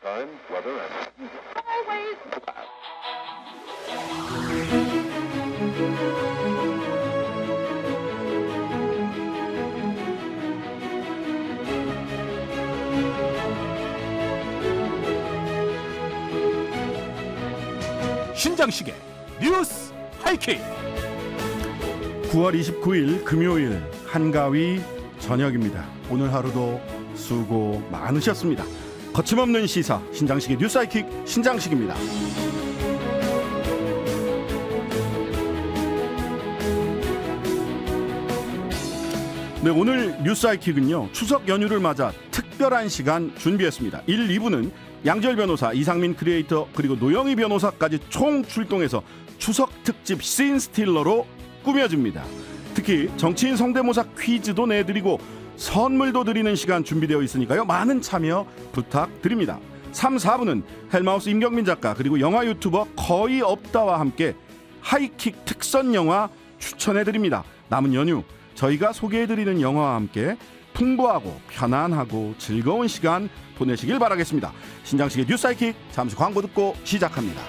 Time, weather, and Always. 신장식의 뉴스 하이킥. 9월 29일 금요일 한가위 저녁입니다. 오늘 하루도 수고 많으셨습니다. 거침없는 시사 신장식의 뉴스 하이킥 신장식입니다. 네, 오늘 뉴스 하이킥은요, 추석 연휴를 맞아 특별한 시간 준비했습니다. 1, 2부는 양지열 변호사, 이상민 크리에이터, 그리고 노영희 변호사까지 총 출동해서 추석 특집 씬스틸러로 꾸며집니다. 특히 정치인 성대모사 퀴즈도 내드리고 선물도 드리는 시간 준비되어 있으니까요, 많은 참여 부탁드립니다. 3, 4부는 헬마우스 임경민 작가, 그리고 영화 유튜버 거의 없다와 함께 하이킥 특선 영화 추천해드립니다. 남은 연휴 저희가 소개해드리는 영화와 함께 풍부하고 편안하고 즐거운 시간 보내시길 바라겠습니다. 신장식의 뉴스 하이킥, 잠시 광고 듣고 시작합니다.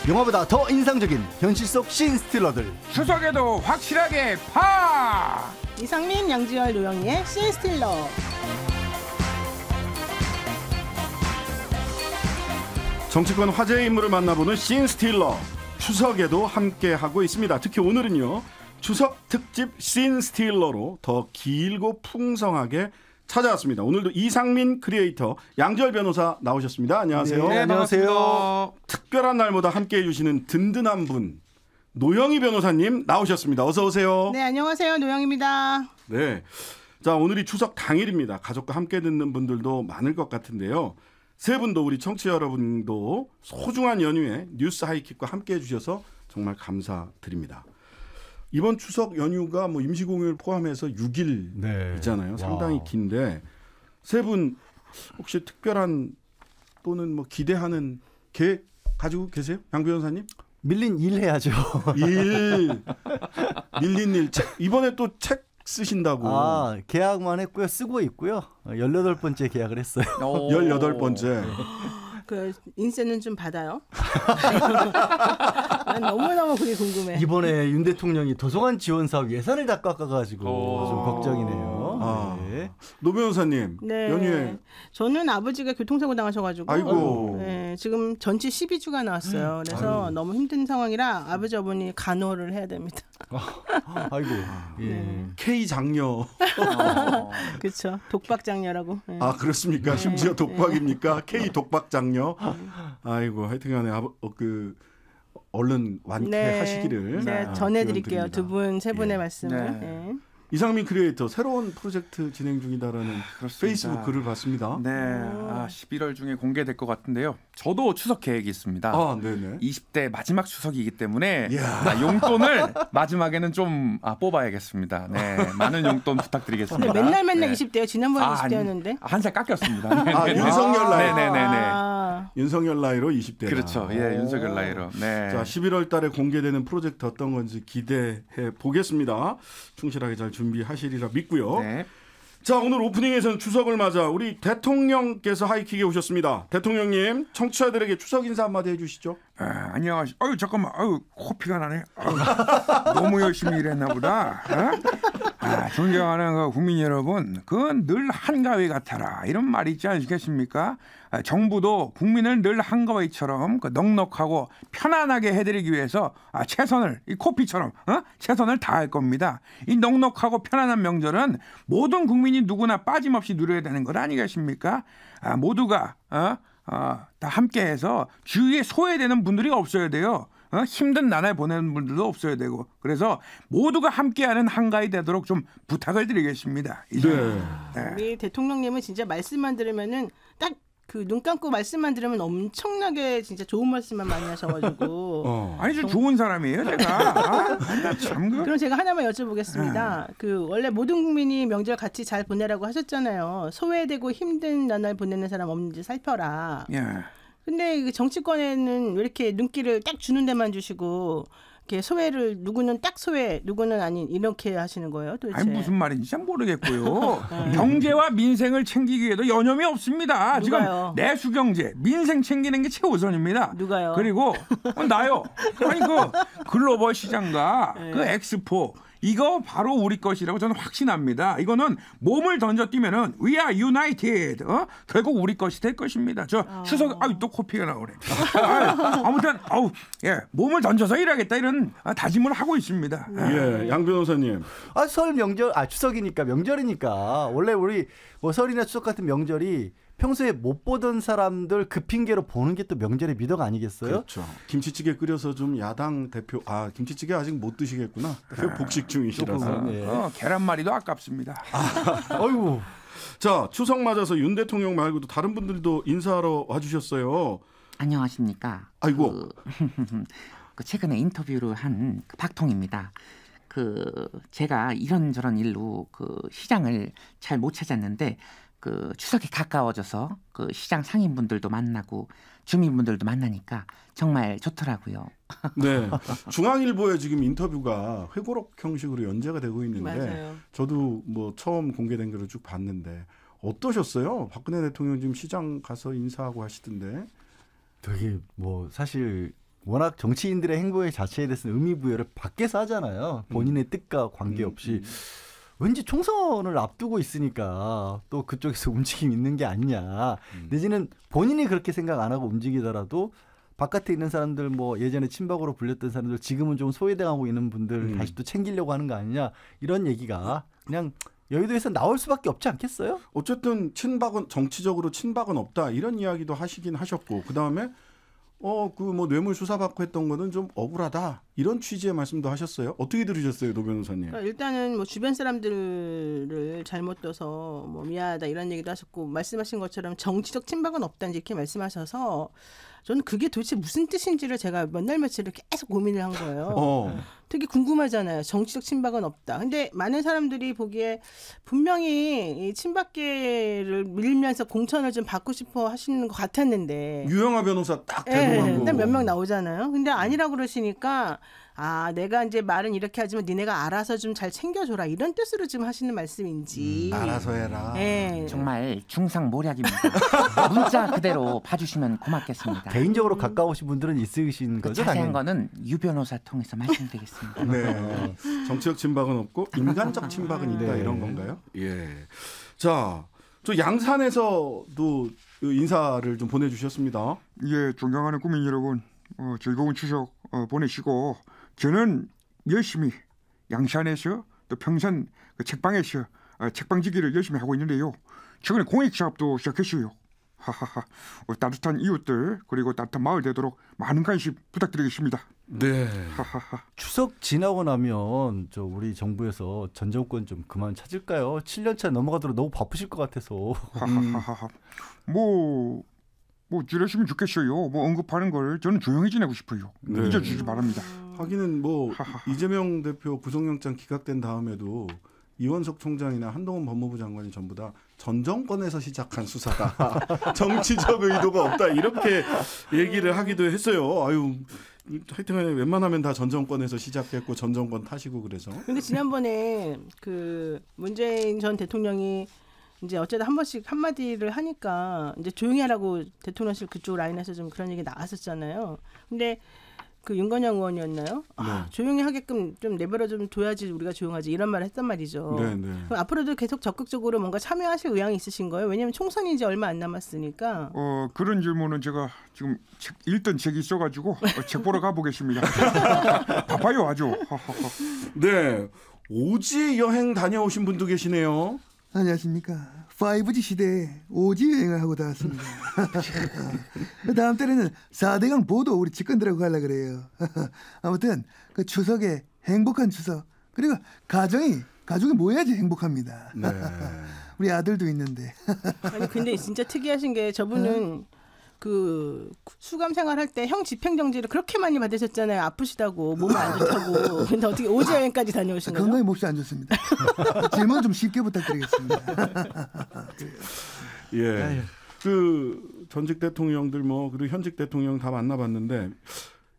영화보다 더 인상적인 현실 속 씬스틸러들. 추석에도 확실하게 파! 이상민, 양지열, 노영희의 씬스틸러. 정치권 화제의 인물을 만나보는 씬스틸러, 추석에도 함께하고 있습니다. 특히 오늘은요, 추석 특집 씬스틸러로 더 길고 풍성하게 찾아왔습니다. 오늘도 이상민 크리에이터, 양지열 변호사 나오셨습니다. 안녕하세요. 네, 안녕하세요. 특별한 날마다 함께해 주시는 든든한 분, 노영희 변호사님 나오셨습니다. 어서 오세요. 네, 안녕하세요. 노영희입니다. 네, 자, 오늘이 추석 당일입니다. 가족과 함께 듣는 분들도 많을 것 같은데요. 세 분도, 우리 청취자 여러분도 소중한 연휴에 뉴스 하이킥과 함께해 주셔서 정말 감사드립니다. 이번 추석 연휴가 뭐 임시공휴일 포함해서 6일 있잖아요. 상당히 긴데, 세 분 혹시 특별한 또는 뭐 기대하는 계획 가지고 계세요? 양 변호사님? 밀린 일 해야죠. 밀린 일. 이번에 또 책 쓰신다고. 계약만 했고요. 쓰고 있고요. 18번째 계약을 했어요. 18번째. 그 인세는 좀 받아요? 난 너무너무 그게 궁금해. 이번에 윤 대통령이 도서관 지원 사업 예산을 다 깎아가지고 좀 걱정이네요. 네. 노 변호사님, 네. 연휴에. 저는 아버지가 교통사고 당하셔가지고 아이고. 네, 지금 전치 12주가 나왔어요. 그래서 너무 힘든 상황이라 아버지 어머니 간호를 해야 됩니다. 아이고. 네. K 장녀. 그렇죠. 독박 장녀라고. 네. 아, 그렇습니까? 심지어 독박입니까? K 독박 장녀. 아이고, 하여튼간에 얼른 완쾌하시기를. 제가 전해드릴게요. 기원드립니다. 두 분, 세 분의 말씀을. 네. 네. 이상민 크리에이터, 새로운 프로젝트 진행 중이다라는 페이스북 글을 봤습니다. 네, 11월 중에 공개될 것 같은데요. 저도 추석 계획이 있습니다. 네네. 20대 마지막 추석이기 때문에 이야. 용돈을 마지막에는 좀 뽑아야겠습니다. 네, 많은 용돈 부탁드리겠습니다. 근데 맨날 네. 20대요. 지난번에 20대였는데. 한 살 깎였습니다. 네, 윤석열 나이. 네네네네. 윤석열 나이로 20대. 그렇죠. 예, 윤석열 나이로. 네. 자, 11월 달에 공개되는 프로젝트 어떤 건지 기대해 보겠습니다. 충실하게 잘 준비하시리라 믿고요. 네. 자, 오늘 오프닝에서는 추석을 맞아 우리 대통령께서 하이킥에 오셨습니다. 대통령님, 청취자들에게 추석 인사 한마디 해주시죠. 안녕하세요. 잠깐만. 코피가 나네. 너무 열심히 일했나 보다. 존경하는 그 국민 여러분, 그건 늘 한가위 같아라, 이런 말이 있지 않겠습니까? 정부도 국민을 늘 한가위처럼 넉넉하고 편안하게 해드리기 위해서 최선을, 이 코피처럼 최선을 다할 겁니다. 이 넉넉하고 편안한 명절은 모든 국민이 누구나 빠짐없이 누려야 되는 것 아니겠습니까? 모두가 다 함께해서 주위에 소외되는 분들이 없어야 돼요. 힘든 나날 보내는 분들도 없어야 되고, 그래서 모두가 함께하는 한가위 되도록 좀 부탁을 드리겠습니다. 네. 우리 대통령님은 진짜 말씀만 들으면은 딱 그 눈 감고 말씀만 들으면 엄청나게 진짜 좋은 말씀만 많이 하셔가지고. 아니, 저 좋은 사람이에요, 제가. 참. 그럼 제가 하나만 여쭤보겠습니다. 그 원래 모든 국민이 명절 같이 잘 보내라고 하셨잖아요. 소외되고 힘든 나날 보내는 사람 없는지 살펴라. 예. 근데 그 정치권에는 왜 이렇게 눈길을 딱 주는 데만 주시고 이렇게 소외를 누구는 딱 소외, 누구는 아닌 이렇게 하시는 거예요? 도대체. 아니 무슨 말인지 잘 모르겠고요. 경제와 민생을 챙기기에도 여념이 없습니다. 누가요? 지금 내수 경제, 민생 챙기는 게 최우선입니다. 누가요? 그리고 나요. 아니 그 글로벌 시장과 그 엑스포 이거 바로 우리 것이라고 저는 확신합니다. 이거는 몸을 던져 뛰면은 We are united. 결국 우리 것이 될 것입니다. 저 추석 또 코피가 나오네. 아무튼 예, 몸을 던져서 일하겠다 이런 다짐을 하고 있습니다. 예, 양 변호사님. 설 명절, 추석이니까 명절이니까 원래 우리 뭐 설이나 추석 같은 명절이 평소에 못 보던 사람들 그 핑계로 보는 게 또 명절의 미덕 아니겠어요? 그렇죠. 김치찌개 끓여서 좀 야당 대표 김치찌개 아직 못 드시겠구나. 복식 중이시라서. 계란말이도 아깝습니다. 아이고. 자, 추석 맞아서 윤 대통령 말고도 다른 분들도 인사하러 와주셨어요. 안녕하십니까. 아이고. 그 최근에 인터뷰를 한 그 박통입니다. 제가 이런저런 일로 시장을 잘 못 찾았는데 추석이 가까워져서 시장 상인분들도 만나고 주민분들도 만나니까 정말 좋더라고요. 네, 중앙일보에 지금 인터뷰가 회고록 형식으로 연재가 되고 있는데 맞아요. 저도 뭐 처음 공개된 거를 쭉 봤는데 어떠셨어요? 박근혜 대통령 지금 시장 가서 인사하고 하시던데. 되게 뭐 사실 워낙 정치인들의 행보의 자체에 대해서는 의미부여를 밖에서 하잖아요. 본인의 뜻과 관계없이. 왠지 총선을 앞두고 있으니까 또 그쪽에서 움직임이 있는 게 아니냐. 내지는 본인이 그렇게 생각 안 하고 움직이더라도 바깥에 있는 사람들 뭐 예전에 친박으로 불렸던 사람들 지금은 좀 소외당하고 있는 분들 다시 또 챙기려고 하는 거 아니냐. 이런 얘기가 그냥 여의도에서 나올 수밖에 없지 않겠어요? 어쨌든 정치적으로 친박은 없다 이런 이야기도 하시긴 하셨고 그다음에 뭐 뇌물 수사 받고 했던 거는 좀 억울하다 이런 취지의 말씀도 하셨어요. 어떻게 들으셨어요, 노 변호사님? 그러니까 일단은 뭐 주변 사람들을 잘못 둬서 뭐 미안하다 이런 얘기도 하셨고 말씀하신 것처럼 정치적 친박은 없다 이렇게 말씀하셔서 저는 그게 도대체 무슨 뜻인지를 제가 몇 날 며칠을 계속 고민을 한 거예요. 되게 궁금하잖아요. 정치적 친박은 없다. 근데 많은 사람들이 보기에 분명히 이 친박계를 밀면서 공천을 좀 받고 싶어 하시는 것 같았는데. 유영아 변호사 딱 대동하고. 일단 몇 명 나오잖아요. 근데 아니라고 그러시니까 내가 이제 말은 이렇게 하지만 니네가 알아서 좀 잘 챙겨줘라 이런 뜻으로 지금 하시는 말씀인지. 알아서 해라. 네. 정말 중상모략입니다. 문자 그대로 봐주시면 고맙겠습니다. 개인적으로 가까우신 분들은 있으신 거죠? 자세한 거는 유 변호사 통해서 말씀드리겠습니다. 네. 정치적 친박은 없고 인간적 친박은 있다 이런 건가요? 예. 자, 저 양산에서도 인사를 좀 보내주셨습니다. 예, 존경하는 국민 여러분, 즐거운 추석 보내시고 저는 열심히 양산에서 또 평산 책방에서 책방지기를 열심히 하고 있는데요. 최근에 공익 사업도 시작했어요. 하하하. 따뜻한 이웃들 그리고 따뜻한 마을 되도록 많은 관심 부탁드리겠습니다. 네. 하하하. 추석 지나고 나면 우리 정부에서 전 정권 좀 그만 찾을까요? 7년차 넘어가도록 너무 바쁘실 것 같아서. 하하하하. 뭐 지르시면 좋겠어요. 뭐 언급하는 걸 저는 조용히 지내고 싶어요. 네. 잊어주시기 바랍니다. 하기는 뭐 이재명 대표 구속영장 기각된 다음에도 이원석 총장이나 한동훈 법무부 장관이 전부 다 전 정권에서 시작한 수사다. 정치적 의도가 없다. 이렇게 얘기를 하기도 했어요. 하여튼 웬만하면 다 전 정권에서 시작했고 전 정권 탓이고 그래서. 근데 지난번에 문재인 전 대통령이 이제 어쩌다 한 번씩 한마디를 하니까 이제 조용히 하라고 대통령실 그쪽 라인에서 좀 그런 얘기 나왔었잖아요. 근데 윤건영 의원이었나요? 조용히 하게끔 좀 내버려 좀 둬야지 우리가 조용하지 이런 말을 했단 말이죠. 네네. 그럼 앞으로도 계속 적극적으로 뭔가 참여하실 의향이 있으신 거예요? 왜냐하면 총선이 이제 얼마 안 남았으니까. 그런 질문은 제가 지금 읽던 책이 있어가지고 책 보러 가보겠습니다. 바빠요 아주. 네. 오지 여행 다녀오신 분도 계시네요. 안녕하십니까. 5G 시대에 오지 여행을 하고 나왔습니다. 다음 달에는 4대강 보도 우리 직권들하고 가려고 그래요. 아무튼 추석에 행복한 추석 그리고 가족이 모여야지 행복합니다. 네. 우리 아들도 있는데. 아니 근데 진짜 특이하신 게 저분은 수감 생활할 때 형 집행정지를 그렇게 많이 받으셨잖아요. 아프시다고 몸 안 좋다고. 근데 어떻게 오지 여행까지 다녀오신 거예요? 건강에 몹시 안 좋습니다. 질문 좀 쉽게 부탁드리겠습니다. 예. 전직 대통령들 뭐 그리고 현직 대통령 다 만나봤는데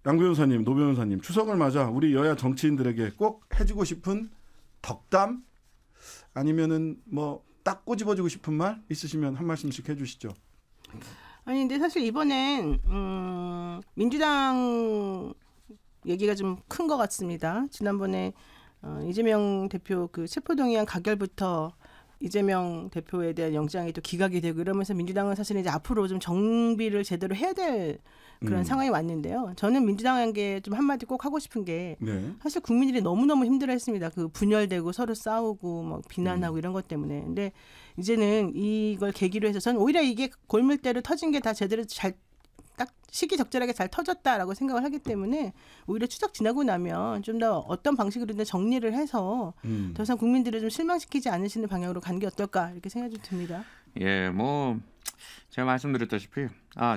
양 변호사님, 노 변호사님 추석을 맞아 우리 여야 정치인들에게 꼭 해주고 싶은 덕담 아니면은 뭐 딱 꼬집어주고 싶은 말 있으시면 한 말씀씩 해주시죠. 아니 근데 사실 이번엔 민주당 얘기가 좀 큰 것 같습니다. 지난번에 이재명 대표 그 체포동의안 가결부터 이재명 대표에 대한 영장이 또 기각이 되고 이러면서 민주당은 사실 이제 앞으로 좀 정비를 제대로 해야 될 그런 상황이 왔는데요. 저는 민주당에게 좀 한마디 꼭 하고 싶은 게 네. 사실 국민들이 너무너무 힘들어했습니다. 그 분열되고 서로 싸우고 막 비난하고 이런 것 때문에. 근데 이제는 이걸 계기로 해서 저는 오히려 이게 골물대로 터진 게 다 제대로 잘 딱 시기 적절하게 잘 터졌다라고 생각을 하기 때문에 오히려 추석 지나고 나면 좀 더 어떤 방식으로든 정리를 해서 더 이상 국민들을 좀 실망시키지 않으시는 방향으로 가는 게 어떨까 이렇게 생각이 좀 듭니다. 예, 뭐 제가 말씀드렸다시피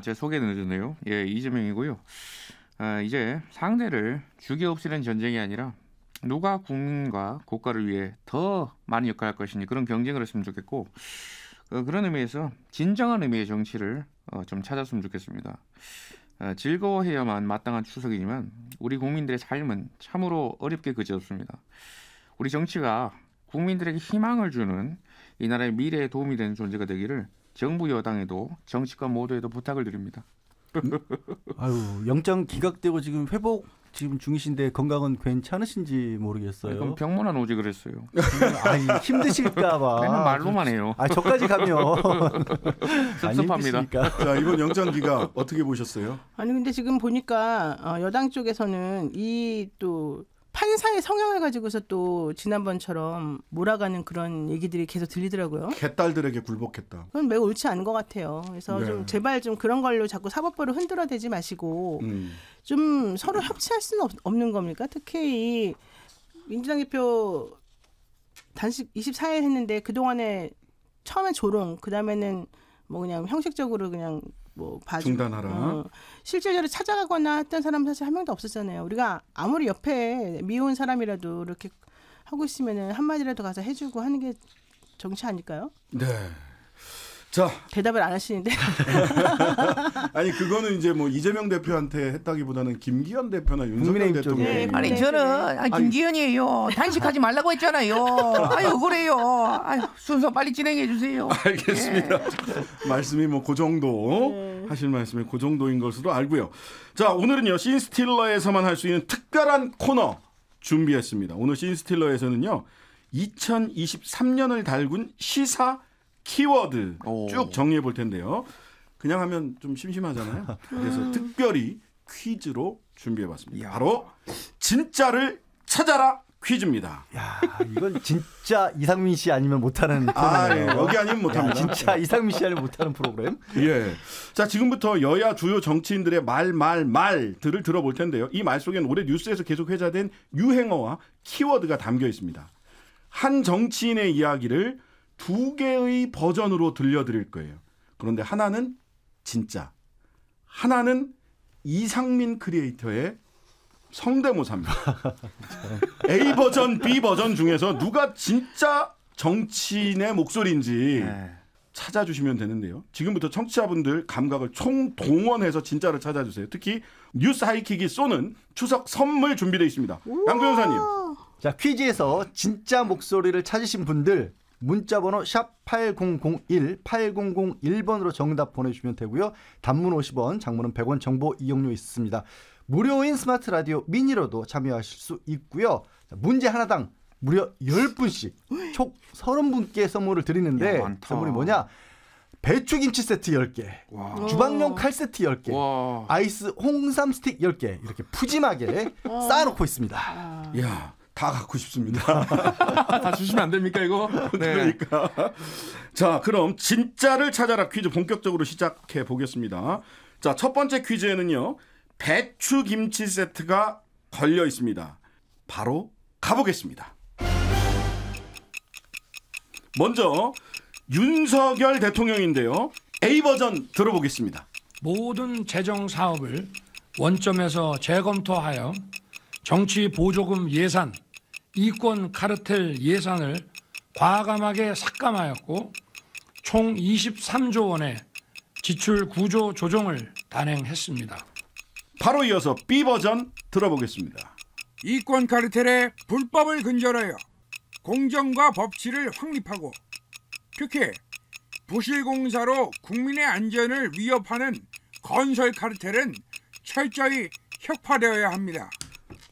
제 소개는 늦었네요. 예, 이재명이고요. 이제 상대를 죽이 없애는 전쟁이 아니라 누가 국민과 국가를 위해 더 많은 역할을 할 것인지 그런 경쟁을 했으면 좋겠고 그런 의미에서 진정한 의미의 정치를 좀 찾았으면 좋겠습니다. 즐거워해야만 마땅한 추석이지만 우리 국민들의 삶은 참으로 어렵게 그지없습니다. 우리 정치가 국민들에게 희망을 주는 이 나라의 미래에 도움이 되는 존재가 되기를 정부 여당에도 정치권 모두에도 부탁을 드립니다. 아유, 영장 기각되고 지금 회복 지금 중이신데 건강은 괜찮으신지 모르겠어요. 그럼 병문안 오지 그랬어요. 아니, 힘드실까봐. 맨날 말로만 해요. 저까지 가면 섭섭합니다. 자, 이번 영장 기각 어떻게 보셨어요? 아니 근데 지금 보니까 여당 쪽에서는 이 또 판사의 성향을 가지고서 또 지난번처럼 몰아가는 그런 얘기들이 계속 들리더라고요. 개딸들에게 굴복했다. 그건 매우 옳지 않은 것 같아요. 그래서 네. 좀 제발 좀 그런 걸로 자꾸 사법부를 흔들어대지 마시고 좀 서로 협치할 수는 없는 겁니까? 특히 이 민주당 대표 단식 24일 했는데 그동안에 처음에 조롱, 그다음에는 뭐 그냥 형식적으로 그냥 뭐 중단하라. 실질적으로 찾아가거나 했던 사람 사실 한 명도 없었잖아요. 우리가 아무리 옆에 미운 사람이라도 이렇게 하고 있으면은 한마디라도 가서 해주고 하는 게 정치 아닐까요? 네. 자, 대답을 안 하시는데. 아니 그거는 이제 뭐 이재명 대표한테 했다기보다는 김기현 대표나 윤석열 국민의힘 대통령. 쪽에. 아니 저는 김기현이에요. 단식하지 말라고 했잖아요. 아유 그래요. 아유 순서 빨리 진행해 주세요. 알겠습니다. 말씀이 뭐 그 정도 하실 말씀이 그 정도인 것으로 알고요. 자, 오늘은요 씬스틸러에서만 할 수 있는 특별한 코너 준비했습니다. 오늘 씬스틸러에서는요 2023년을 달군 시사 키워드 쭉 정리해 볼 텐데요. 그냥 하면 좀 심심하잖아요. 그래서 특별히 퀴즈로 준비해 봤습니다. 바로 진짜를 찾아라 퀴즈입니다. 야, 이건 진짜 이상민 씨 아니면 못하는 프로그램이에요. 여기 아니면 못합니다. 진짜 이상민 씨 아니면 못하는 프로그램. 예. 자, 지금부터 여야 주요 정치인들의 말들을 들어볼 텐데요. 이 말 속에는 올해 뉴스에서 계속 회자된 유행어와 키워드가 담겨 있습니다. 한 정치인의 이야기를 두 개의 버전으로 들려드릴 거예요. 그런데 하나는 진짜, 하나는 이상민 크리에이터의 성대모사입니다. A 버전, B 버전 중에서 누가 진짜 정치인의 목소리인지 찾아주시면 되는데요. 지금부터 청취자분들 감각을 총동원해서 진짜를 찾아주세요. 특히 뉴스 하이킥이 쏘는 추석 선물 준비되어 있습니다. 양 변호사님. 자, 퀴즈에서 진짜 목소리를 찾으신 분들 문자번호 샵 8001, 8001번으로 정답 보내주시면 되고요. 단문 50원, 장문은 100원 정보 이용료 있습니다. 무료인 스마트 라디오 미니로도 참여하실 수 있고요. 자, 문제 하나당 무려 10분씩 총 30분께 선물을 드리는데 선물이 뭐냐? 배추김치 세트 10개, 주방용 칼 세트 10개, 아이스 홍삼 스틱 10개 이렇게 푸짐하게 쌓아놓고 있습니다. 이야. 다 갖고 싶습니다. 다 주시면 안 됩니까 이거? 네. 그러니까. 자, 그럼 진짜를 찾아라 퀴즈 본격적으로 시작해 보겠습니다. 자, 첫 번째 퀴즈에는요. 배추 김치 세트가 걸려 있습니다. 바로 가보겠습니다. 먼저 윤석열 대통령인데요. A 버전 들어보겠습니다. 모든 재정 사업을 원점에서 재검토하여 정치 보조금 예산, 이권 카르텔 예산을 과감하게 삭감하였고 총 23조 원의 지출 구조 조정을 단행했습니다. 바로 이어서 B 버전 들어보겠습니다. 이권 카르텔의 불법을 근절하여 공정과 법치를 확립하고 특히 부실공사로 국민의 안전을 위협하는 건설 카르텔은 철저히 혁파되어야 합니다.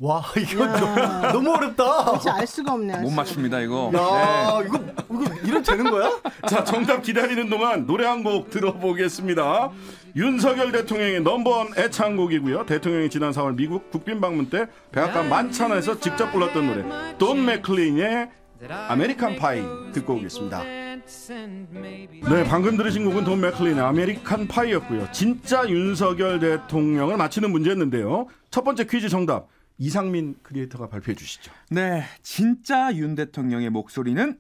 와 이거 너무 어렵다. 도대체 알 수가 없네. 못 맞춥니다 이거. 야 이거 이런 되는 거야? 자, 정답 기다리는 동안 노래 한 곡 들어보겠습니다. 윤석열 대통령의 넘버원 애창곡이고요. 대통령이 지난 4월 미국 국빈 방문 때 백악관 만찬에서 직접 불렀던 노래 돈 맥클린의 아메리칸 파이 듣고 오겠습니다. 네, 방금 들으신 곡은 돈 맥클린의 아메리칸 파이였고요. 진짜 윤석열 대통령을 맞히는 문제였는데요. 첫 번째 퀴즈 정답 이상민 크리에이터가 발표해 주시죠. 네, 진짜 윤 대통령의 목소리는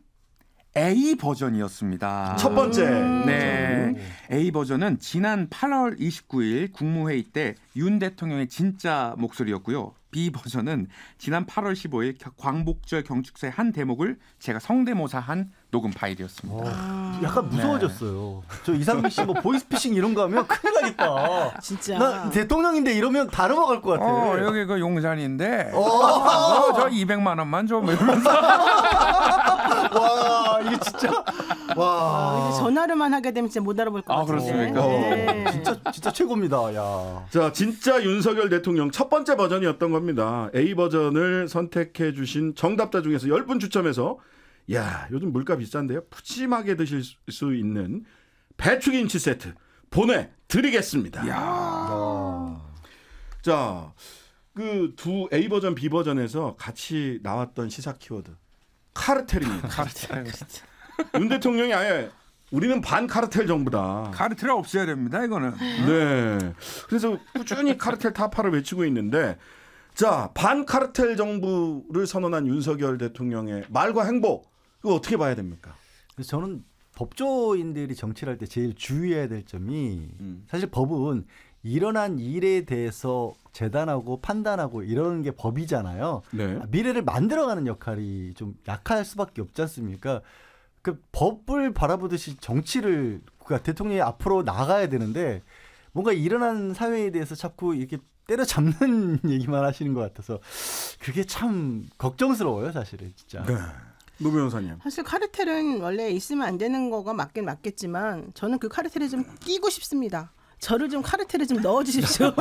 A 버전이었습니다. 첫 번째. 네, A 버전은 지난 8월 29일 국무회의 때 윤 대통령의 진짜 목소리였고요. B 버전은 지난 8월 15일 광복절 경축사의 한 대목을 제가 성대모사한 녹음 파일이었습니다. 약간 무서워졌어요. 저 이상민 씨 뭐 보이스피싱 이런 거 하면 큰일 나겠다. 진짜. 나 대통령인데 이러면 다 넘어갈 것 같아. 여기 그 용산인데 저 200만 원만 좀 이러면서. 와 이게 진짜 와 이제 전화로만 하게 되면 진짜 못 알아볼 것 같은데. 그렇습니까? 네. 진짜 최고입니다. 야. 자, 진짜 윤석열 대통령 첫 번째 버전이었던 겁니다. A 버전을 선택해 주신 정답자 중에서 10분 추첨해서 야, 요즘 물가 비싼데요. 푸짐하게 드실 수 있는 배추김치 세트 보내드리겠습니다. 자, 그 두 A 버전, B 버전에서 같이 나왔던 시사 키워드 카르텔입니다. 카르텔. 윤 대통령이 아예 우리는 반 카르텔 정부다. 카르텔 없애야 됩니다 이거는. 네. 그래서 꾸준히 카르텔 타파를 외치고 있는데, 자, 반 카르텔 정부를 선언한 윤석열 대통령의 말과 행보, 그거 어떻게 봐야 됩니까? 그래서 저는 법조인들이 정치를 할 때 제일 주의해야 될 점이 사실 법은 일어난 일에 대해서 재단하고 판단하고 이러는 게 법이잖아요. 네. 미래를 만들어가는 역할이 좀 약할 수밖에 없지 않습니까? 그 법을 바라보듯이 정치를 그러니까 대통령이 앞으로 나가야 되는데 뭔가 일어난 사회에 대해서 자꾸 이렇게 때려잡는 얘기만 하시는 것 같아서 그게 참 걱정스러워요, 사실은 진짜. 네. 노 변호사님. 사실 카르텔은 원래 있으면 안 되는 거가 맞긴 맞겠지만 저는 그 카르텔에 좀 끼고 싶습니다. 저를 좀 카르텔에 좀 넣어주십시오.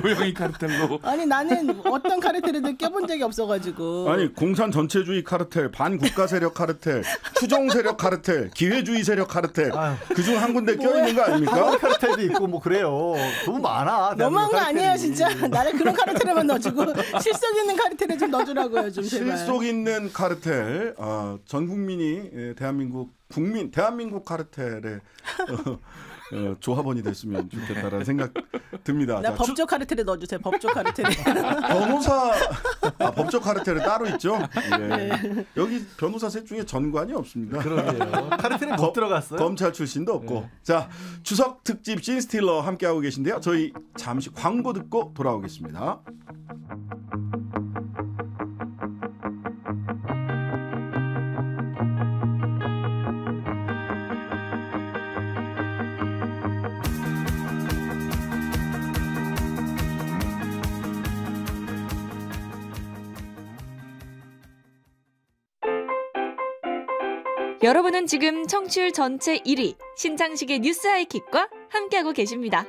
노영이 카르텔로. 아니 나는 어떤 카르텔에도 껴본 적이 없어가지고. 아니, 공산 전체주의 카르텔, 반국가 세력 카르텔, 추종 세력 카르텔, 기회주의 세력 카르텔, 그중 한 군데 껴있는 거 아닙니까? 카르텔도 있고 뭐 그래요. 너무 많아. 너무한 거 카르텔이. 아니에요 진짜. 나를 그런 카르텔에만 넣어주고 실속 있는 카르텔에 좀 넣어주라고요 좀 제발. 실속 있는 카르텔, 전 국민이 대한민국 카르텔의 조합원이 됐으면 좋겠다라는 생각 듭니다. 나 자, 법조 카르텔에 넣어주세요. 법조 카르텔에. 변호사 법적 카르텔은 따로 있죠. 예. 네. 여기 변호사 셋 중에 전관이 없습니다. 그러게요. 카르텔에 못 들어갔어요. 검찰 출신도 없고. 네. 자, 추석 특집 씬스틸러 함께하고 계신데요. 저희 잠시 광고 듣고 돌아오겠습니다. 여러분은 지금 청취율 전체 1위 신장식의 뉴스 하이킥과 함께하고 계십니다.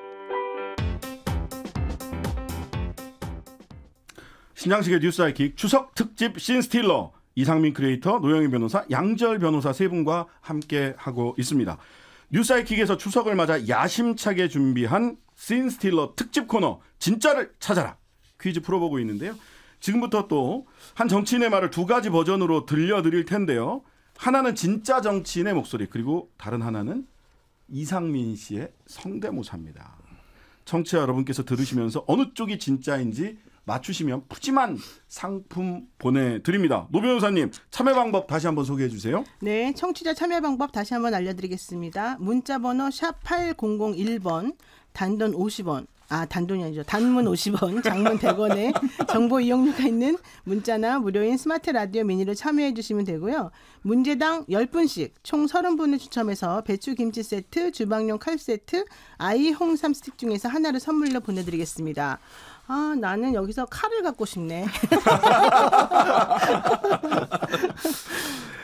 신장식의 뉴스 하이킥 추석 특집 씬스틸러 이상민 크리에이터, 노영희 변호사, 양지열 변호사 세 분과 함께하고 있습니다. 뉴스 하이킥에서 추석을 맞아 야심차게 준비한 씬스틸러 특집 코너 진짜를 찾아라 퀴즈 풀어보고 있는데요. 지금부터 또 한 정치인의 말을 두 가지 버전으로 들려드릴 텐데요. 하나는 진짜 정치인의 목소리, 그리고 다른 하나는 이상민 씨의 성대모사입니다. 청취자 여러분께서 들으시면서 어느 쪽이 진짜인지 맞추시면 푸짐한 상품 보내드립니다. 노 변호사님, 참여 방법 다시 한번 소개해 주세요. 네, 청취자 참여 방법 다시 한번 알려드리겠습니다. 문자번호 샵 8001번, 단돈 50원, 단돈이 아니죠. 단문 50원, 장문 100원에 정보 이용료가 있는 문자나 무료인 스마트 라디오 미니를 참여해 주시면 되고요. 문제당 10분씩 총 30분을 추첨해서 배추 김치 세트, 주방용 칼 세트, 아이 홍삼 스틱 중에서 하나를 선물로 보내드리겠습니다. 나는 여기서 칼을 갖고 싶네.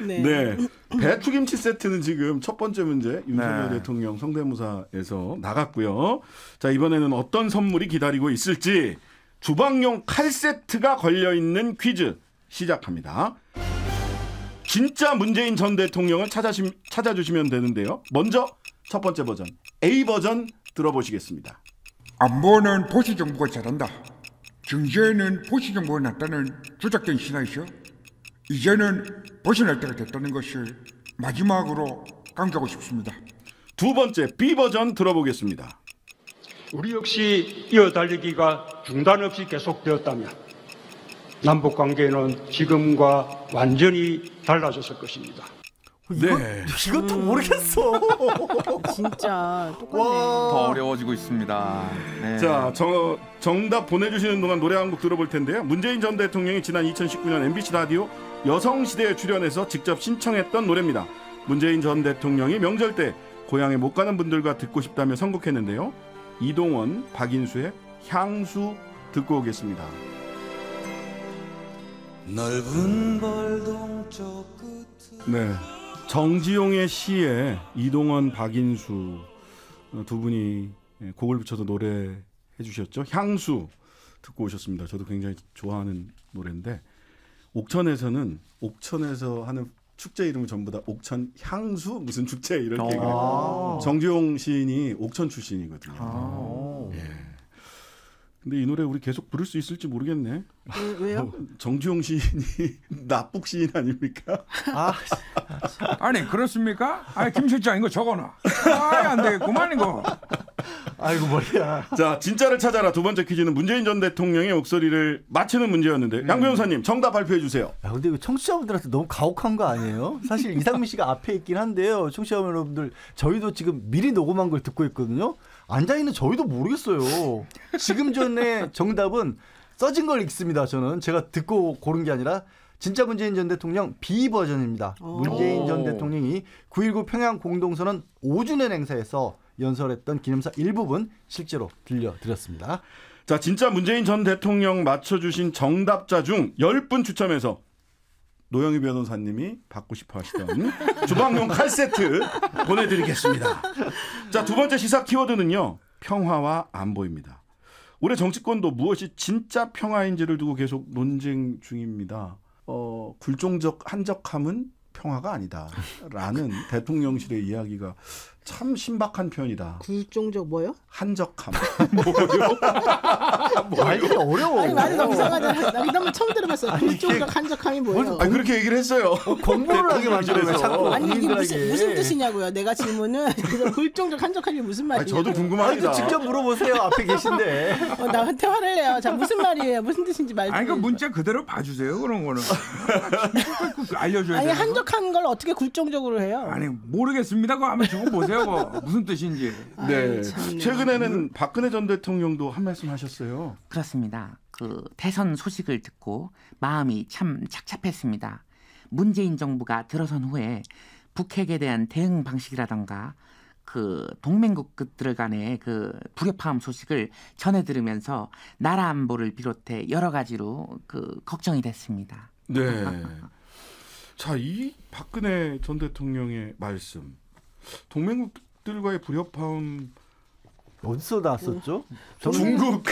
네. 배추김치 세트는 지금 첫 번째 문제 윤석열 대통령 성대모사에서 나갔고요. 자, 이번에는 어떤 선물이 기다리고 있을지 주방용 칼 세트가 걸려있는 퀴즈 시작합니다. 진짜 문재인 전 대통령을 찾아주시면 되는데요. 먼저 첫 번째 버전 A 버전 들어보시겠습니다. 안보는 보수정부가 잘한다. 경제는 보수정부가 낫다는 조작된 신화이죠. 이제는 벗어날 때가 됐다는 것을 마지막으로 강조하고 싶습니다. 두 번째 B 버전 들어보겠습니다. 우리 역시 이어달리기가 중단 없이 계속되었다면 남북관계는 지금과 완전히 달라졌을 것입니다. 네. 이것도 모르겠어. 진짜 똑같네. 더 어려워지고 있습니다. 네. 자, 정답 보내주시는 동안 노래 한 곡 들어볼 텐데요. 문재인 전 대통령이 지난 2019년 MBC 라디오 여성시대에 출연해서 직접 신청했던 노래입니다. 문재인 전 대통령이 명절 때 고향에 못 가는 분들과 듣고 싶다며 선곡했는데요. 이동원, 박인수의 향수 듣고 오겠습니다. 넓은 벌동쪽 네, 정지용의 시에 이동원, 박인수 두 분이 곡을 붙여서 노래해 주셨죠. 향수 듣고 오셨습니다. 저도 굉장히 좋아하는 노래인데 옥천에서 하는 축제 이름은 전부 다 옥천 향수 무슨 축제 이렇게 정지용 시인이 옥천 출신이거든요. 예. 근데 이 노래 우리 계속 부를 수 있을지 모르겠네. 왜요? 정지용 시인이 납북 시인 아닙니까? 아니 그렇습니까? 김 실장 이거 적어놔. 안 되겠구만 이거. 아이고 머리야. 자, 진짜를 찾아라 두 번째 퀴즈는 문재인 전 대통령의 목소리를 맞히는 문제였는데 양 변호사님 정답 발표해 주세요. 야, 근데 이거 청취자분들한테 너무 가혹한 거 아니에요? 사실 이상민 씨가 앞에 있긴 한데요. 청취자 여러분들 저희도 지금 미리 녹음한 걸 듣고 있거든요. 앉아있는 저희도 모르겠어요. 지금 전에 정답은 써진 걸 읽습니다. 저는 제가 듣고 고른 게 아니라 진짜 문재인 전 대통령 B 버전입니다. 문재인 전 대통령이 9.19 평양 공동선언 5주년 행사에서 연설했던 기념사 일부분 실제로 들려드렸습니다. 자, 진짜 문재인 전 대통령 맞춰주신 정답자 중 10분 추첨해서 노영희 변호사님이 받고 싶어 하시던 주방용 칼 세트 보내드리겠습니다. 자, 두 번째 시사 키워드는요. 평화와 안보입니다. 올해 정치권도 무엇이 진짜 평화인지를 두고 계속 논쟁 중입니다. 굴종적 한적함은 평화가 아니다라는 대통령실의 이야기가 참 신박한 표현이다. 굴종적 뭐요? 한적함. 뭐요? 말이 어려워. 아니 말이 너무 이상하잖아. 나 이런 거 처음 들어봤어. 굴종적 한적함이 뭐예요? 그렇게 얘기를 했어요. 공부를 하게 만들어서 자꾸 아니 이게 무슨 뜻이냐고요. 내가 질문은 굴종적 한적함이 무슨 말이에요? 저도 궁금합니다. 직접 물어보세요. 앞에 계신데. 나한테 화를 내요. 자, 무슨 말이에요? 무슨 뜻인지 말 좀. 아니 그 문자 그대로 봐주세요. 그런 거는 알려줘야 돼요. 아니 한적한 걸 어떻게 굴종적으로 해요? 아니 모르겠습니다. 그거 한번 적어보세요. 무슨 뜻인지. 네. 최근에는 박근혜 전 대통령도 한 말씀 하셨어요. 그렇습니다. 그 대선 소식을 듣고 마음이 참 착잡했습니다. 문재인 정부가 들어선 후에 북핵에 대한 대응 방식이라던가 그 동맹국들 간의 그 불협화음 소식을 전해 들으면서 나라 안보를 비롯해 여러 가지로 그 걱정이 됐습니다. 네. 자, 이 박근혜 전 대통령의 말씀. 동맹국들과의 불협화음 어디서 나왔었죠? 중국.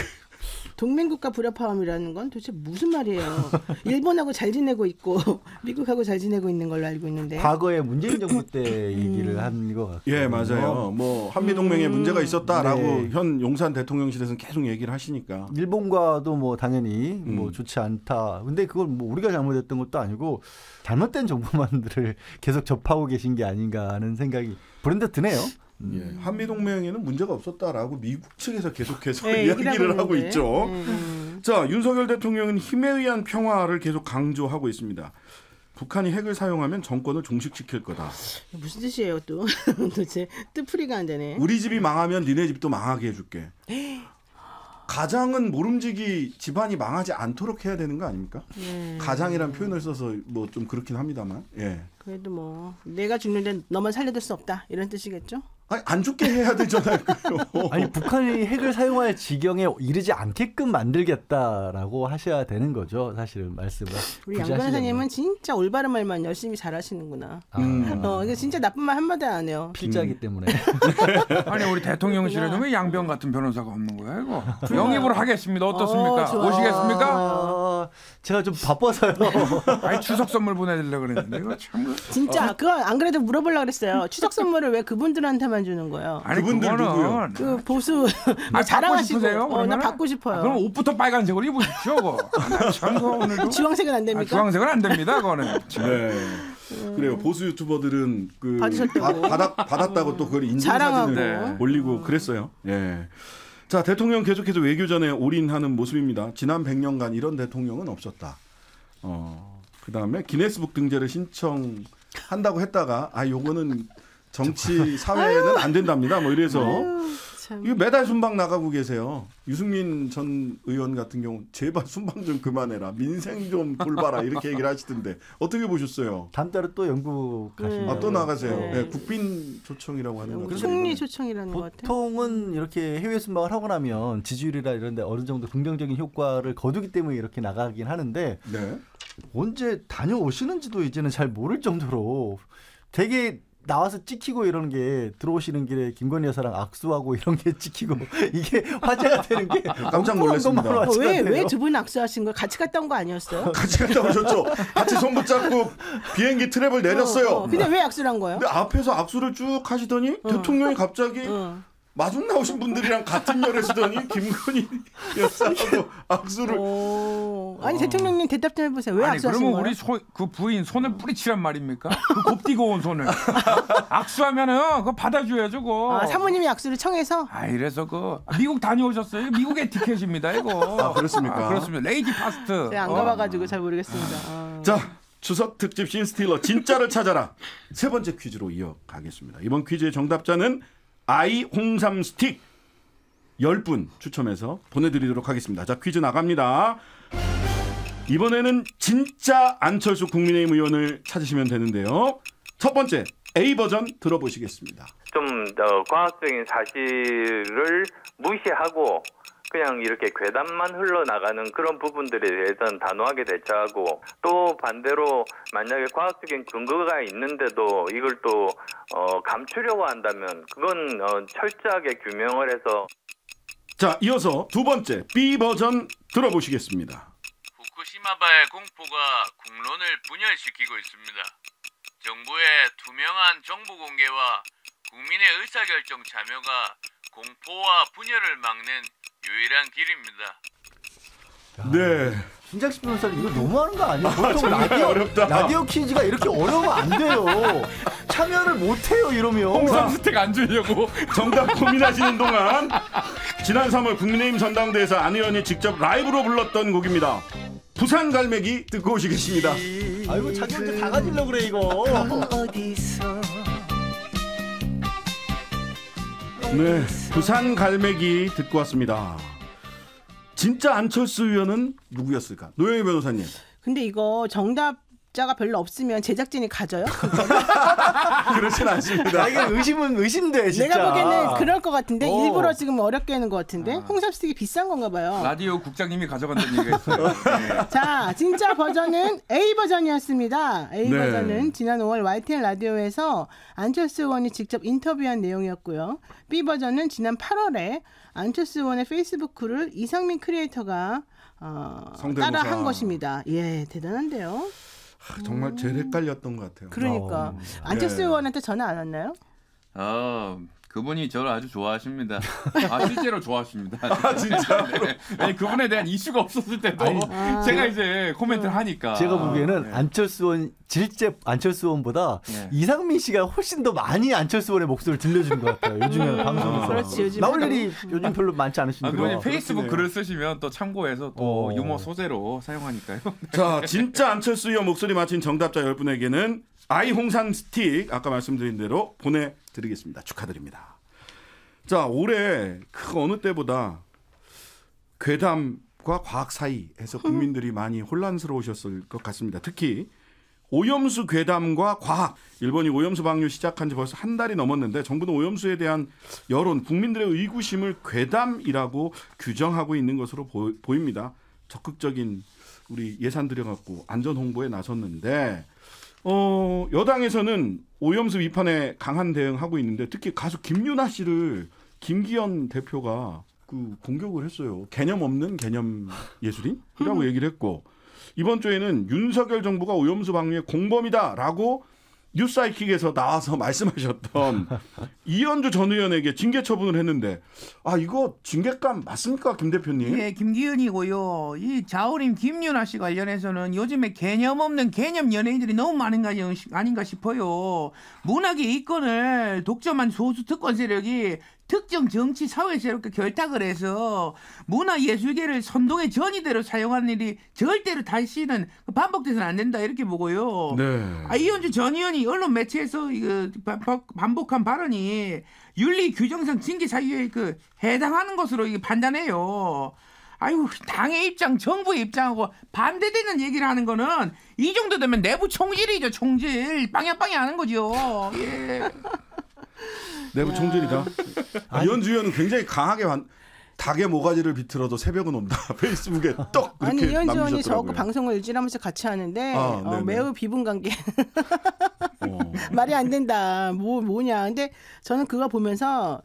동맹국가 불협화음이라는 건 도대체 무슨 말이에요? 일본하고 잘 지내고 있고 미국하고 잘 지내고 있는 걸로 알고 있는데. 과거에 문재인 정부 때 얘기를 한 것 같아요. 예, 맞아요. 뭐 한미동맹에 문제가 있었다라고 네. 현 용산 대통령실에서는 계속 얘기를 하시니까. 일본과도 뭐 당연히 뭐 좋지 않다. 근데 그걸 뭐 우리가 잘못했던 것도 아니고 잘못된 정보만들을 계속 접하고 계신 게 아닌가 하는 생각이 불현듯 드네요. 예, 한미동맹에는 문제가 없었다라고 미국 측에서 계속해서 네, 이야기를 하고 있죠. 자, 윤석열 대통령은 힘에 의한 평화를 계속 강조하고 있습니다. 북한이 핵을 사용하면 정권을 종식시킬 거다. 무슨 뜻이에요 또? 도대체 뜻풀이가 안 되네. 우리 집이 망하면 니네 집도 망하게 해줄게. 가장은 모름지기 집안이 망하지 않도록 해야 되는 거 아닙니까? 가장이라는 표현을 써서 뭐 좀 그렇긴 합니다만. 예. 그래도 뭐 내가 죽는데 너만 살려둘 수 없다 이런 뜻이겠죠? 아니, 안 죽게 해야 되잖아요. 아니 북한이 핵을 사용할 지경에 이르지 않게끔 만들겠다라고 하셔야 되는 거죠. 사실은 말씀을. 우리 양 변호사님은 진짜 올바른 말만 열심히 잘하시는구나. 이게 진짜 나쁜 말 한마디 안 해요. 필자기 때문에. 아니 우리 대통령실에도 왜 양변 같은 변호사가 없는 거야 이거? 영입을 하겠습니다. 어떻습니까? 오시겠습니까? 제가 좀 바빠서요. 아니 추석 선물 보내드리려고 그랬는데 이거 참. 진짜 그거 안 그래도 물어보려고 그랬어요. 추석 선물을 왜 그분들한테만 주는 거예요? 아니 그분들 누구요? 그 보수 뭐 자랑하시고. 나 받고 싶어요. 그럼 옷부터 빨간색으로 입으십시오. 참 오늘도. 주황색은 안 됩니까? 주황색은 안 됩니다. 그거는. 네. 그래요. 보수 유튜버들은 그 받았다고 또 그걸 인증 사진을 올리고 그랬어요. 예. 자, 대통령 계속해서 외교전에 올인하는 모습입니다. 지난 100년간 이런 대통령은 없었다. 그다음에 기네스북 등재를 신청한다고 했다가 요거는 정치 사회는 안 된답니다. 뭐 이래서 이거 매달 순방 나가고 계세요. 유승민 전 의원 같은 경우 제발 순방 좀 그만해라. 민생 좀 돌봐라. 이렇게 얘기를 하시던데 어떻게 보셨어요? 다음 달에 또 영국 가시나요? 또 나가세요. 네, 국빈 초청이라고 하는 거죠. 총리 초청이라는 것 같아요. 보통은 이렇게 해외 순방을 하고 나면 지지율이나 이런 데 어느 정도 긍정적인 효과를 거두기 때문에 이렇게 나가긴 하는데 언제 다녀오시는지도 이제는 잘 모를 정도로 되게 나와서 찍히고 이런 게 들어오시는 길에 김건희 여사랑 악수하고 이런 게 찍히고 이게 화제가 되는 게 깜짝 놀랐습니다. 왜 두 분 악수하신 거 같이 갔다 온 거 아니었어요? 같이 갔다 오셨죠. 같이 손 붙잡고 비행기 트랩을 내렸어요. 근데 왜 악수를 한 거예요? 근데 앞에서 악수를 쭉 하시더니 대통령이 갑자기 마중 나오신 분들이랑 같은 열을 쓰더니 김건희 여사하고 악수를. 아니 대통령님 대답 좀 해보세요. 왜 악수하신 거예요? 그러면 우리 그 부인 손을 뿌리치란 말입니까? 그 곱디고 온 손을 악수하면은 그거 받아줘야죠. 그거. 사모님이 악수를 청해서? 이래서 그 미국 다녀오셨어요? 미국 에티켓입니다 이거. 그렇습니까? 그렇습니다. 레이디 파스트. 제가 안 가봐가지고 잘 모르겠습니다. 자, 추석 특집 신스틸러 진짜를 찾아라. 세 번째 퀴즈로 이어가겠습니다. 이번 퀴즈의 정답자는 아이 홍삼 스틱 10분 추첨해서 보내드리도록 하겠습니다. 자, 퀴즈 나갑니다. 이번에는 진짜 안철수 국민의힘 의원을 찾으시면 되는데요. 첫 번째 A 버전 들어보시겠습니다. 좀 더 과학적인 사실을 무시하고 그냥 이렇게 괴담만 흘러나가는 그런 부분들에 대해서는 단호하게 대처하고, 또 반대로 만약에 과학적인 근거가 있는데도 이걸 또 감추려고 한다면 그건 철저하게 규명을 해서. 자, 이어서 두 번째 B 버전 들어보시겠습니다. 후쿠시마바의 공포가 국론을 분열시키고 있습니다. 정부의 투명한 정보 공개와 국민의 의사결정 참여가 공포와 분열을 막는 유일한 길입니다. 네. 신장식 변호사님 이거 너무하는 거 아니에요? 보통 라디오 퀴즈가 이렇게 어려우면 안 돼요. 참여를 못해요 이러면. 홍삼 스틱 안 주려고. 정답 고민하시는 동안 지난 3월 국민의힘 전당대회에서 안 의원이 직접 라이브로 불렀던 곡입니다. 부산 갈매기 듣고 오시겠습니다. 아이고 자기한테 다 가지려고 그래 이거. 어디서. 네, 부산 갈매기 듣고 왔습니다. 진짜 안철수 의원은 누구였을까? 노영희 변호사님. 근데 이거 정답자가 별로 없으면 제작진이 가져요? 그렇진 않습니다. 이게 의심돼 진짜. 내가 보기에는 그럴 것 같은데 일부러 지금 어렵게 하는 것 같은데 홍삼 스틱이 비싼 건가 봐요. 라디오 국장님이 가져간다는 얘기가 있어요. 네. 자, 진짜 버전은 A 버전이었습니다. A 버전은 지난 5월 YTN 라디오에서 안철수 의원이 직접 인터뷰한 내용이었고요. B 버전은 지난 8월에 안철수 의원의 페이스북을 이상민 크리에이터가 따라 한 것입니다. 예, 대단한데요. 정말 제일 헷갈렸던 것 같아요. 그러니까 안철수 의원한테 전화 안 왔나요? 그분이 저를 아주 좋아하십니다. 실제로 좋아하십니다. 진짜? 네. 아니, 그분에 대한 이슈가 없었을 때도 제가 이제 코멘트를 하니까. 제가 보기에는 안철수 의원 질제 안철수 의원보다 이상민 씨가 훨씬 더 많이 안철수 의원의 목소리를 들려주는 것 같아요. 요즘에 방송에서. 그렇지, 나올 일이 요즘 별로 많지 않으시니까. 그분이 페이스북 글을 쓰시면 또 참고해서 또 유머 소재로 사용하니까요. 자, 진짜 안철수 의원 목소리 맞힌 정답자 10분에게는 아이 홍삼 스틱 아까 말씀드린 대로 보내드리겠습니다. 축하드립니다. 자, 올해 그 어느 때보다 괴담과 과학 사이에서 국민들이 많이 혼란스러우셨을 것 같습니다. 특히 오염수 괴담과 과학. 일본이 오염수 방류 시작한 지 벌써 한 달이 넘었는데 정부는 오염수에 대한 여론, 국민들의 의구심을 괴담이라고 규정하고 있는 것으로 보입니다. 적극적인 우리 예산 들여갖고 안전 홍보에 나섰는데 여당에서는 오염수 비판에 강한 대응하고 있는데 특히 가수 김유나 씨를 김기현 대표가 공격을 했어요. 개념 없는 개념 예술인이라고 얘기를 했고 이번 주에는 윤석열 정부가 오염수 방류의 공범이다라고 뉴스사이킥에서 나와서 말씀하셨던 이현주 전 의원에게 징계 처분을 했는데 이거 징계감 맞습니까, 김 대표님? 예, 김기현이고요. 이 자우림 김유나 씨 관련해서는 요즘에 개념 없는 개념 연예인들이 너무 많은 거 아닌가 싶어요. 문학의 이권을 독점한 소수 특권 세력이 특정 정치 사회 세력과 결탁을 해서 문화예술계를 선동의 전이대로 사용하는 일이 절대로 다시는 반복돼서는 안 된다 이렇게 보고요. 네. 이현주 전 의원이 언론 매체에서 반복한 발언이 윤리 규정상 징계 사유에 해당하는 것으로 판단해요. 아유, 당의 입장, 정부의 입장하고 반대되는 얘기를 하는 거는 이 정도 되면 내부 총질이죠. 총질. 빵야빵야 하는 거죠. 예. 내부 총질이다. 이현주 의원은 굉장히 강하게 닭의 모가지를 비틀어도 새벽은 온다. 페이스북에 떡 이렇게 아니 이현주 의원이 저하고 남기셨더라고요. 방송을 일주일하면서 같이 하는데 매우 비분관계. 말이 안 된다. 뭐냐. 근데 저는 그거 보면서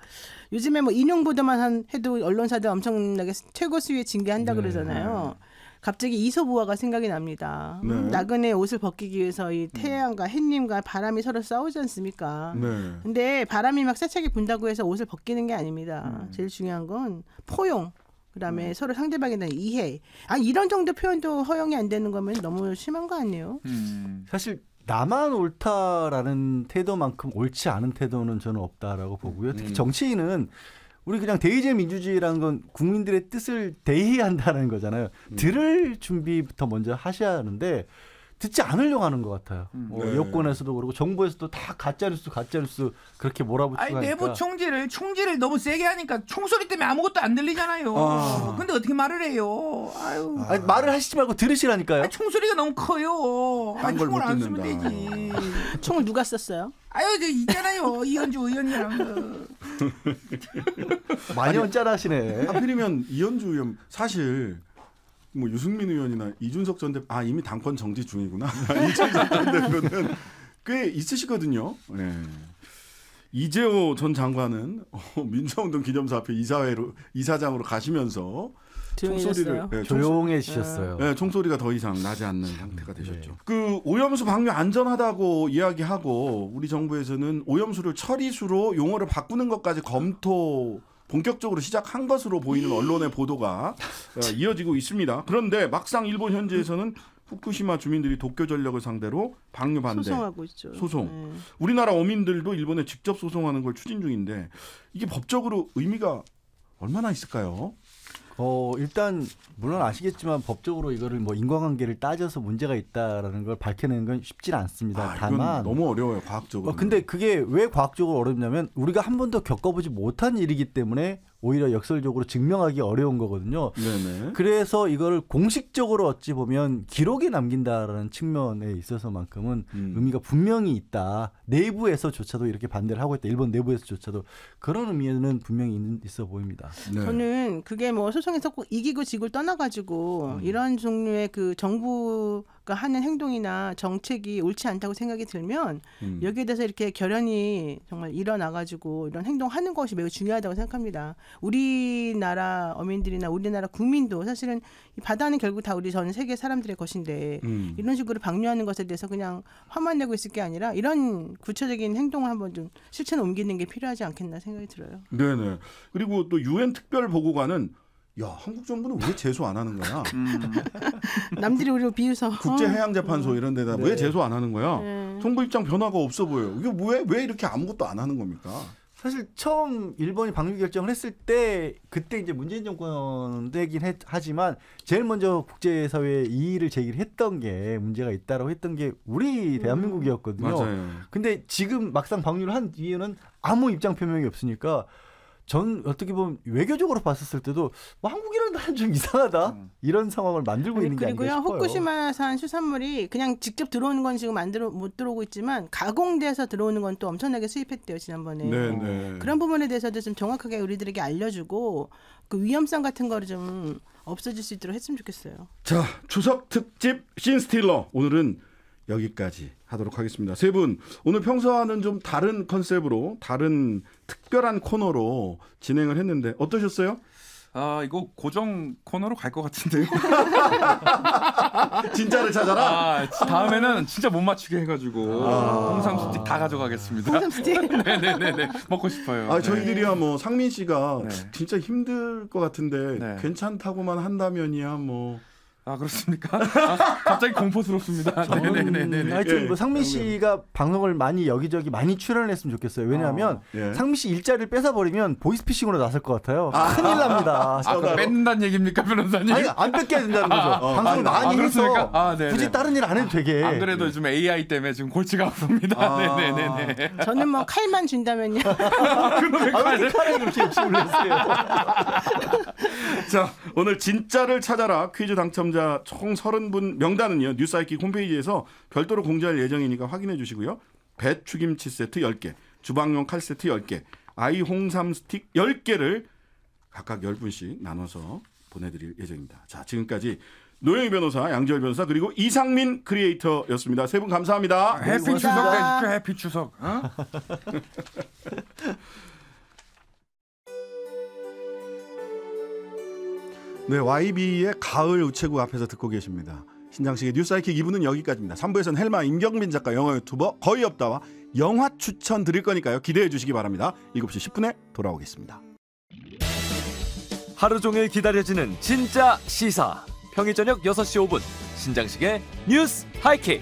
요즘에 인용 보도만 해도 언론사들 엄청나게 최고 수위에 징계한다 그러잖아요. 갑자기 이솝우화가 생각이 납니다. 네. 나그네 옷을 벗기기 위해서 이 태양과 햇님과 바람이 서로 싸우지 않습니까? 네. 근데 바람이 막 세차게 분다고 해서 옷을 벗기는 게 아닙니다. 제일 중요한 건 포용. 그다음에 서로 상대방에 대한 이해. 이런 정도 표현도 허용이 안 되는 거면 너무 심한 거 아니에요? 사실 나만 옳다라는 태도만큼 옳지 않은 태도는 저는 없다라고 보고요. 특히 정치인은 우리 그냥 대의제 민주주의라는 건 국민들의 뜻을 대의한다는 거잖아요. 들을 준비부터 먼저 하셔야 하는데 듣지 않으려고 하는 것 같아요. 네. 여권에서도 그렇고 정부에서도 다 가짜뉴스 그렇게 몰아붙이고 하니까. 내부 총질을 너무 세게 하니까 총소리 때문에 아무것도 안 들리잖아요. 근데 어떻게 말을 해요? 말을 하시지 말고 들으시라니까요. 총소리가 너무 커요. 총을 안 쓰면 되지. 총을 누가 썼어요? 저 있잖아요. 이현주 의원이랑. 많이 언짢아하시네. 하필이면 이현주 의원 사실 유승민 의원이나 이준석 전 대표 이미 당권 정지 중이구나. 이준석 전 대표는 꽤 있으시거든요. 네. 이재호 전 장관은 민주화운동 기념사 앞에 이사장으로 가시면서 총소리를 조용해지셨어요. 네, 총소리가 더 이상 나지 않는 상태가 되셨죠. 오염수 방류 안전하다고 이야기하고 우리 정부에서는 오염수를 처리수로 용어를 바꾸는 것까지 본격적으로 시작한 것으로 보이는 언론의 보도가 이어지고 있습니다. 그런데 막상 일본 현지에서는 후쿠시마 주민들이 도쿄 전력을 상대로 방류 반대 소송하고 있죠. 소송. 우리나라 어민들도 일본에 직접 소송하는 걸 추진 중인데 이게 법적으로 의미가 얼마나 있을까요? 일단 물론 아시겠지만 법적으로 이거를 인과관계를 따져서 문제가 있다라는 걸 밝혀내는 건 쉽지는 않습니다. 다만 너무 어려워요, 과학적으로. 근데 그게 왜 과학적으로 어렵냐면 우리가 한 번도 겪어보지 못한 일이기 때문에 오히려 역설적으로 증명하기 어려운 거거든요. 네네. 그래서 이거를 공식적으로 어찌 보면 기록에 남긴다라는 측면에 있어서만큼은 의미가 분명히 있다. 내부에서조차도 이렇게 반대를 하고 있다. 일본 내부에서조차도 그런 의미는 분명히 있어 보입니다. 네. 저는 그게 소송에서 꼭 이기고 지고 떠나가지고 이런 종류의 정부가 하는 행동이나 정책이 옳지 않다고 생각이 들면 여기에 대해서 이렇게 결연히 정말 일어나가지고 이런 행동하는 것이 매우 중요하다고 생각합니다. 우리나라 어민들이나 우리나라 국민도 사실은 이 바다는 결국 다 우리 전 세계 사람들의 것인데 이런 식으로 방류하는 것에 대해서 그냥 화만 내고 있을 게 아니라 이런 구체적인 행동을 한번 좀 실천에 옮기는 게 필요하지 않겠나 생각이 들어요. 네네. 그리고 또 UN 특별 보고관은 한국 정부는 왜 제소 안 하는 거야? 남들이 우리를 비웃어. 국제해양재판소 이런 데다 왜 제소 안 하는 거야? 정부 입장 변화가 없어 보여요. 이게 왜 이렇게 아무것도 안 하는 겁니까? 사실 처음 일본이 방류 결정을 했을 때 그때 이제 문재인 정권 되긴 하지만 제일 먼저 국제사회에 이의를 제기를 했던 게 문제가 있다라고 했던 게 우리 대한민국이었거든요. 맞아요. 근데 지금 막상 방류를 한 뒤에는 아무 입장 표명이 없으니까 전 어떻게 보면 외교적으로 봤었을 때도 뭐 한국이랑 나는 좀 이상하다 이런 상황을 만들고 있는 게 아닌가 그리고요 싶어요. 후쿠시마산 수산물이 그냥 직접 들어오는 건 지금 못 들어오고 있지만 가공돼서 들어오는 건 또 엄청나게 수입했대요 지난번에. 네네. 그런 부분에 대해서도 좀 정확하게 우리들에게 알려주고 그 위험성 같은 거를 좀 없어질 수 있도록 했으면 좋겠어요. 자, 추석 특집 씬스틸러 오늘은 여기까지 하도록 하겠습니다. 세 분 오늘 평소와는 좀 다른 컨셉으로 다른 특별한 코너로 진행을 했는데 어떠셨어요? 아 이거 고정 코너로 갈 것 같은데요. 진짜를 찾아라. 아, 다음에는 진짜 못 맞추게 해가지고 홍삼 스틱 다 가져가겠습니다. 홍삼 스틱. 네네네 먹고 싶어요. 아 저희들이야 뭐 상민 씨가 네. 진짜 힘들 것 같은데 네. 괜찮다고만 한다면이야 뭐. 아 그렇습니까? 아, 갑자기 공포스럽습니다. 네네네네. 하여튼 뭐 상민 씨가 방송을 많이 여기저기 많이 출연을 했으면 좋겠어요. 왜냐하면 예. 상민 씨 일자리를 뺏어버리면 보이스피싱으로 나설 것 같아요. 큰일 납니다. 아, 그럼 뺏는다는 얘기입니까, 변호사님? 아니 안 뺏겨야 된다는 거죠. 방송을 많이 해서 굳이 다른 일 안 해도 되게. 안 그래도 요즘 AI 때문에 지금 골치가 아픕니다. 네네네. 저는 뭐 칼만 준다면요. 왜 칼에 그렇게 욕심을 냈어요? 자, 오늘 진짜를 찾아라 퀴즈 당첨자 총 30분 명단은요. 뉴스하이킥 홈페이지에서 별도로 공지할 예정이니까 확인해 주시고요. 배추김치 세트 10개, 주방용 칼 세트 10개, 아이 홍삼 스틱 10개를 각각 10분씩 나눠서 보내드릴 예정입니다. 자, 지금까지 노영희 변호사, 양지열 변호사 그리고 이상민 크리에이터였습니다. 세 분 감사합니다. 해피 추석 되십시오. 해피 추석. 어? 네, YB의 가을 우체국 앞에서 듣고 계십니다. 신장식의 뉴스하이킥 2부는 여기까지입니다. 3부에서는 헬마 임경빈 작가 영화 유튜버 거의 없다와 영화 추천 드릴 거니까요. 기대해 주시기 바랍니다. 7시 10분에 돌아오겠습니다. 하루 종일 기다려지는 진짜 시사. 평일 저녁 6시 5분 신장식의 뉴스 하이킥.